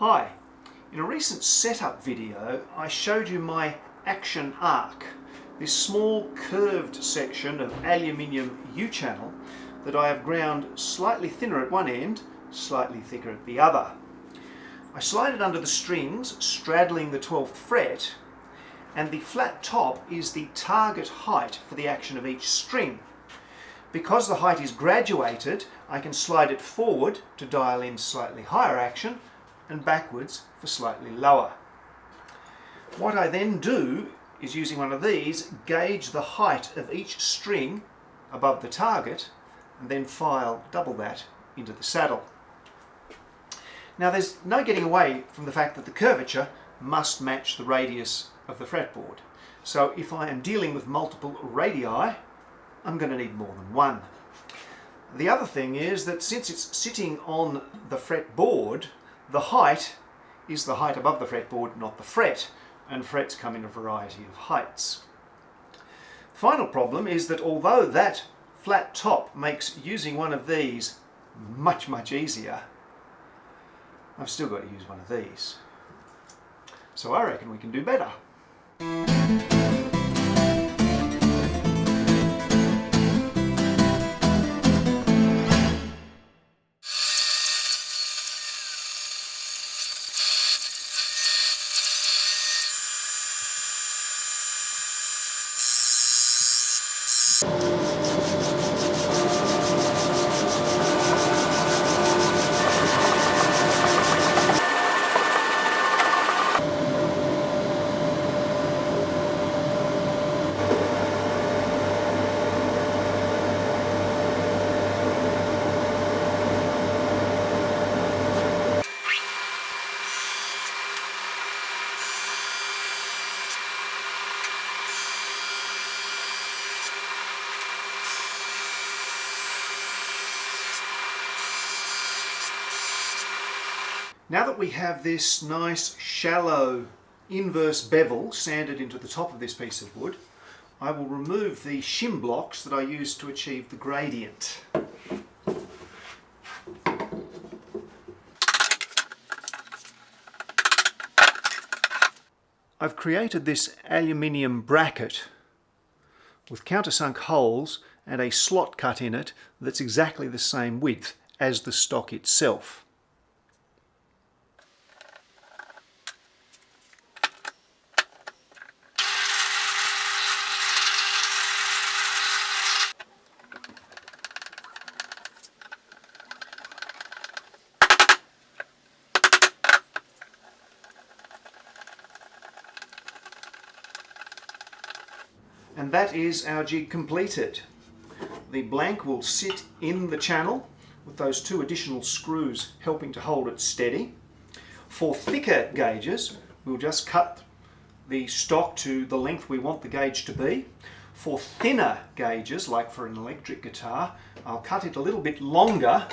Hi, in a recent setup video I showed you my action arc, this small curved section of aluminium U-channel that I have ground slightly thinner at one end, slightly thicker at the other. I slide it under the strings straddling the 12th fret, and the flat top is the target height for the action of each string. Because the height is graduated, I can slide it forward to dial in slightly higher action and backwards for slightly lower. What I then do is, using one of these, gauge the height of each string above the target and then file double that into the saddle. Now there's no getting away from the fact that the curvature must match the radius of the fretboard. So if I am dealing with multiple radii, I'm going to need more than one. The other thing is that since it's sitting on the fretboard, the height is the height above the fretboard, not the fret, and frets come in a variety of heights. The final problem is that although that flat top makes using one of these much easier, I've still got to use one of these. So I reckon we can do better. Now that we have this nice shallow inverse bevel sanded into the top of this piece of wood, I will remove the shim blocks that I used to achieve the gradient. I've created this aluminium bracket with countersunk holes and a slot cut in it that's exactly the same width as the stock itself. And that is our jig completed. The blank will sit in the channel with those two additional screws helping to hold it steady. For thicker gauges, we'll just cut the stock to the length we want the gauge to be. For thinner gauges, like for an electric guitar, I'll cut it a little bit longer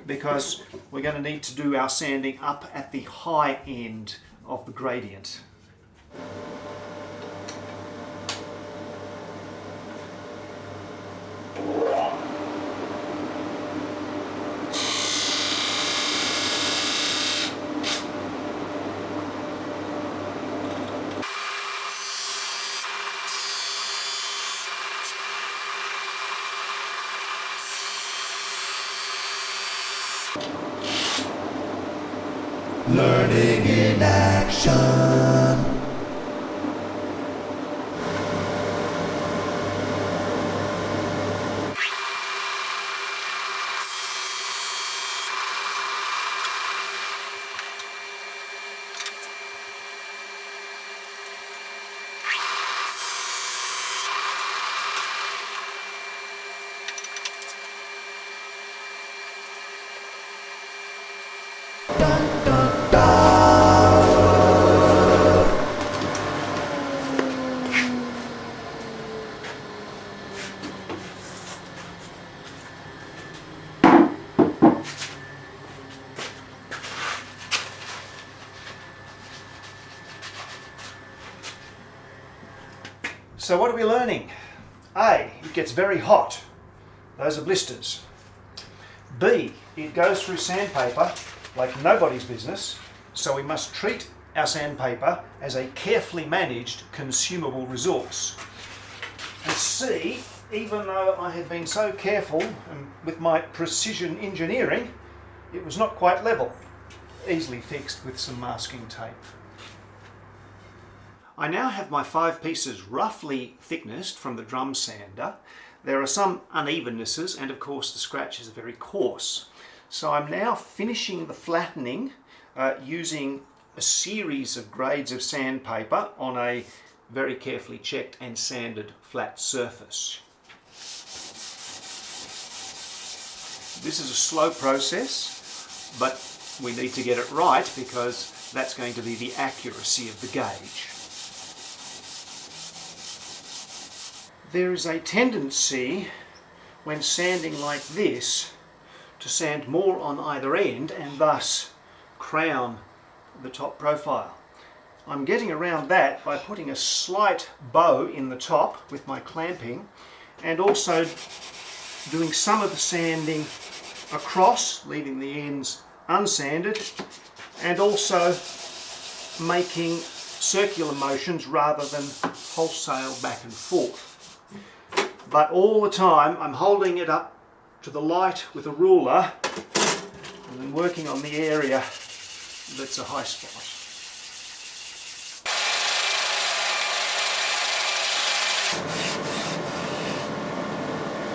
because we're going to need to do our sanding up at the high end of the gradient. Learning in action. Dun, dun, dun. So what are we learning? A, it gets very hot. Those are blisters. B, it goes through sandpaper like nobody's business. So we must treat our sandpaper as a carefully managed consumable resource. And see, even though I had been so careful and with my precision engineering, it was not quite level. Easily fixed with some masking tape. I now have my 5 pieces roughly thicknessed from the drum sander. There are some unevenness and of course the scratches are very coarse. So I'm now finishing the flattening using a series of grades of sandpaper on a very carefully checked and sanded flat surface. This is a slow process, but we need to get it right because that's going to be the accuracy of the gauge. There is a tendency when sanding like this to sand more on either end and thus crown the top profile. I'm getting around that by putting a slight bow in the top with my clamping and also doing some of the sanding across, leaving the ends unsanded, and also making circular motions rather than wholesale back and forth. But all the time I'm holding it up to the light with a ruler and then working on the area that's a high spot.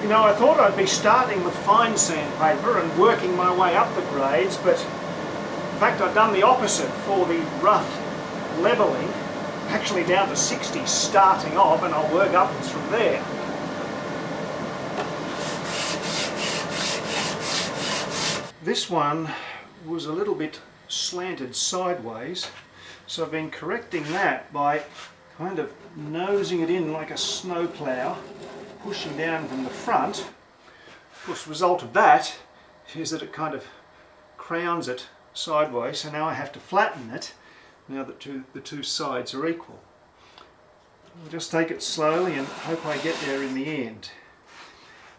You know, I thought I'd be starting with fine sandpaper and working my way up the grades, but in fact I've done the opposite for the rough levelling, actually down to 60 starting off, and I'll work upwards from there. This one was a little bit slanted sideways, so I've been correcting that by kind of nosing it in like a snowplow, pushing down from the front. Of course, the result of that is that it kind of crowns it sideways, so now I have to flatten it now that the two sides are equal. I'll just take it slowly and hope I get there in the end.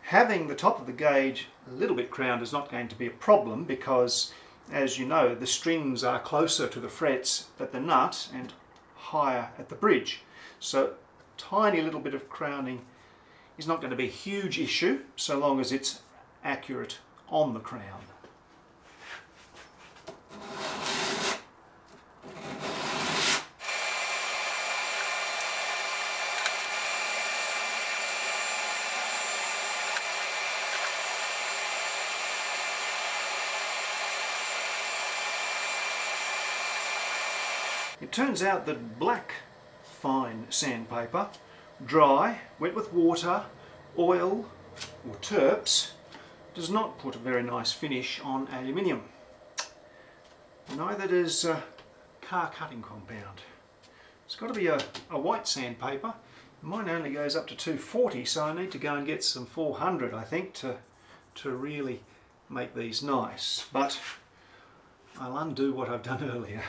Having the top of the gauge a little bit crowned is not going to be a problem because, as you know, the strings are closer to the frets at the nut and higher at the bridge. So tiny little bit of crowning is not going to be a huge issue so long as it's accurate on the crown. It turns out that black fine sandpaper, dry, wet with water, oil or terps, does not put a very nice finish on aluminium. Neither does car cutting compound. It's got to be a white sandpaper. Mine only goes up to 240, so I need to go and get some 400 I think to really make these nice. But I'll undo what I've done earlier.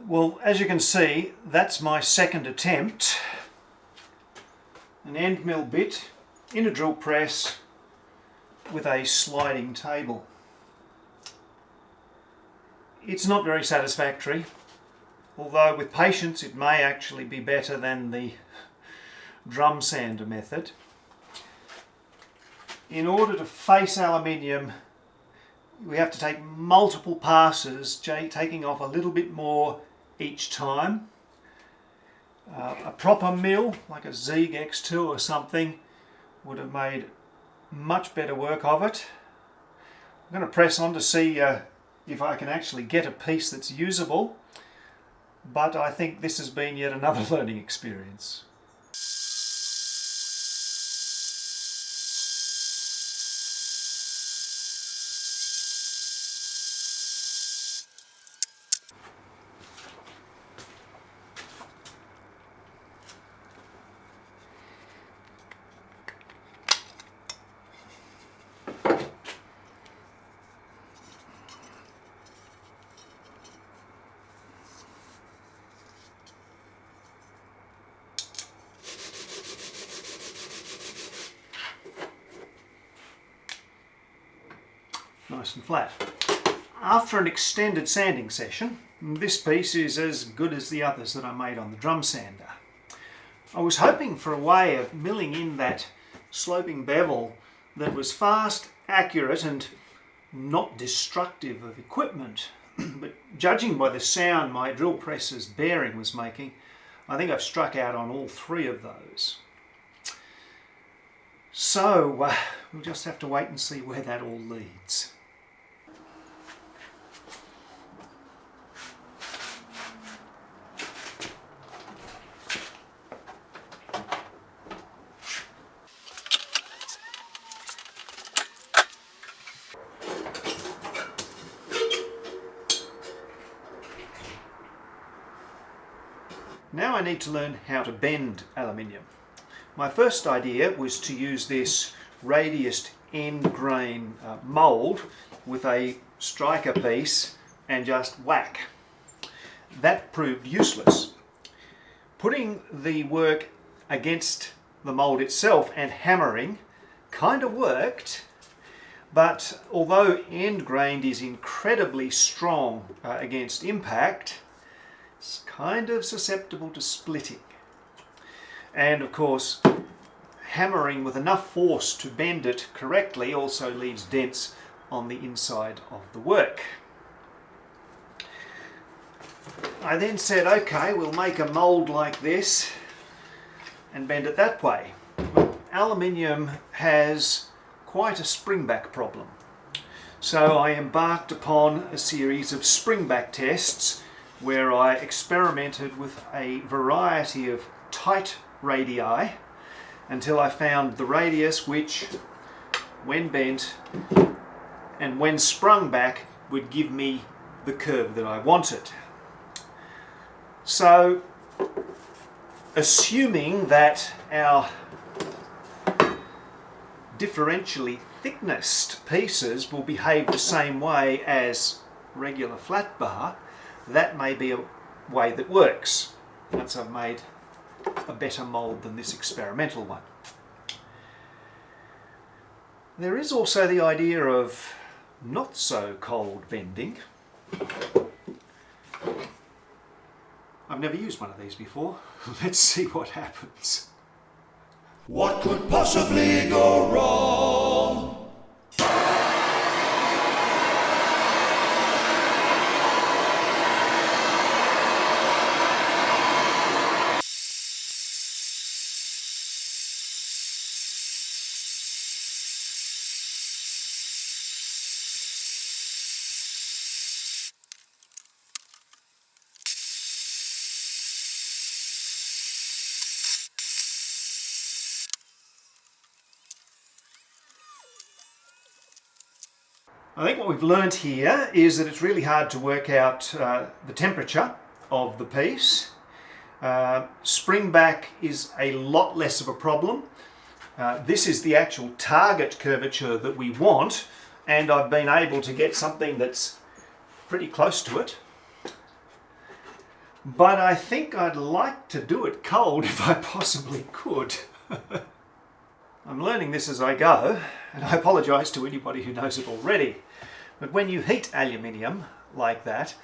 Well, as you can see, that's my second attempt. An end mill bit in a drill press with a sliding table. It's not very satisfactory, although with patience it may actually be better than the drum sander method. In order to face aluminium, we have to take multiple passes, taking off a little bit more each time. A proper mill, like a Zieg X2 or something, would have made much better work of it. I'm going to press on to see if I can actually get a piece that's usable, but I think this has been yet another learning experience. nice and flat. After an extended sanding session, this piece is as good as the others that I made on the drum sander. I was hoping for a way of milling in that sloping bevel that was fast, accurate and not destructive of equipment. But judging by the sound my drill press's bearing was making, I think I've struck out on all three of those. So we'll just have to wait and see where that all leads. Now I need to learn how to bend aluminium. My first idea was to use this radiused end grain mould with a striker piece and just whack. That proved useless. Putting the work against the mould itself and hammering kind of worked, but although end grained is incredibly strong against impact, it's kind of susceptible to splitting. And of course, hammering with enough force to bend it correctly also leaves dents on the inside of the work. I then said, okay, we'll make a mould like this and bend it that way. But aluminium has quite a springback problem. So I embarked upon a series of springback tests where I experimented with a variety of tight radii until I found the radius which, when bent and when sprung back, would give me the curve that I wanted. So, assuming that our differentially thicknessed pieces will behave the same way as regular flat bar, that may be a way that works once I've made a better mould than this experimental one. There is also the idea of not so cold bending. I've never used one of these before. Let's see what happens. What could possibly go wrong? I think what we've learnt here is that it's really hard to work out the temperature of the piece. Springback is a lot less of a problem. This is the actual target curvature that we want, and I've been able to get something that's pretty close to it. But I think I'd like to do it cold if I possibly could. I'm learning this as I go, and I apologise to anybody who knows it already. But when you heat aluminium like that,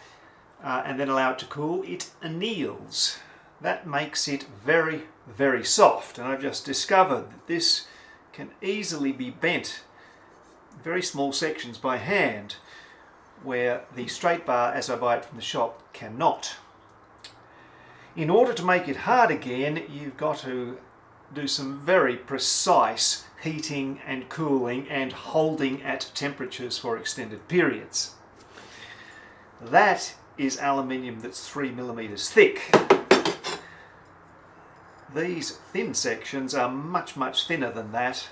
and then allow it to cool, it anneals. That makes it very, very soft. And I've just discovered that this can easily be bent in very small sections by hand, where the straight bar, as I buy it from the shop, cannot. In order to make it hard again, you've got to do some very precise heating and cooling and holding at temperatures for extended periods. That is aluminium that's 3 millimeters thick. These thin sections are much, much thinner than that,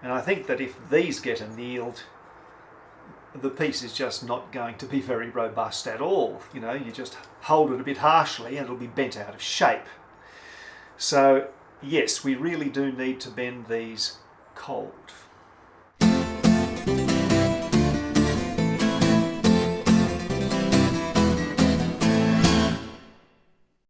and I think that if these get annealed, the piece is just not going to be very robust at all. You know, you just hold it a bit harshly and it'll be bent out of shape. So yes, we really do need to bend these cold.